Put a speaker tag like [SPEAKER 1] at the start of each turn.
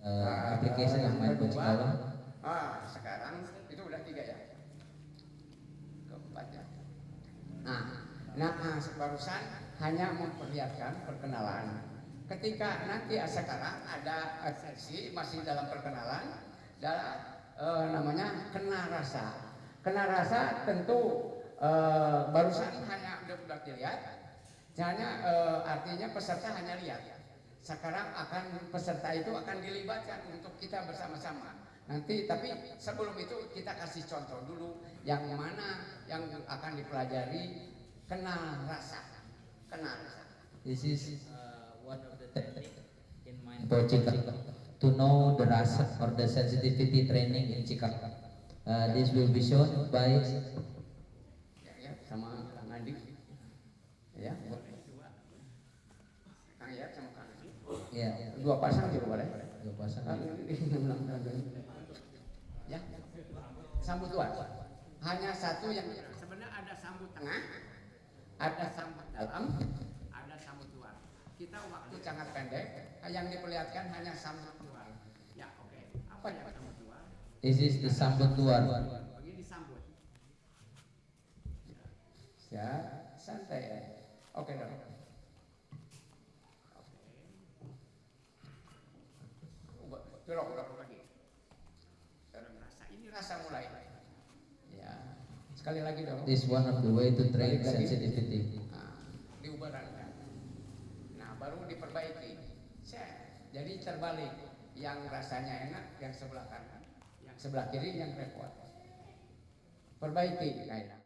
[SPEAKER 1] application yang main coaching column.
[SPEAKER 2] Sekarang itu udah 3 ya, keempat ya. Nah, barusan hanya memperlihatkan perkenalan. Ketika nanti sekarang ada sesi masih dalam perkenalan, namanya kena rasa. Kena rasa tentu barusan hanya udah dilihat, hanya artinya peserta hanya lihat. Sekarang peserta itu akan dilibatkan untuk kita bersama-sama. Nanti tapi sebelum itu kita kasih contoh dulu yang mana yang akan dipelajari. Kenal rasa.
[SPEAKER 1] This is one of the technique in mind coaching to know the rasa or the sensitivity training in Cikal. This will be shown by
[SPEAKER 2] sama Kang Andi. Ya, boleh. Kang ya sama Kang Andi.
[SPEAKER 1] Ya,
[SPEAKER 2] 2 pasang juga boleh.
[SPEAKER 1] 2 pasang.
[SPEAKER 2] Ya. Sambut luar. Hanya satu yang sebenarnya ada sambut tengah, ada sambut dalam, ada sambut luar. Kita waktu sangat pendek, yang diperlihatkan hanya sambut luar. Ya, oke. Apa ya sambut luar?
[SPEAKER 1] This is the sambut luar.
[SPEAKER 2] Begini disambut. Ya, santai ya. Oke dong. Belok lagi. Dalam rasa ini rasa mulai. Ya, sekali lagi dong.
[SPEAKER 1] This one of the way to train sensitivity.
[SPEAKER 2] Diubahkan. Nah, baru diperbaiki. Jadi terbalik. Yang rasanya enak, yang sebelah kanan, yang sebelah kiri yang repot. Perbaiki. Nah,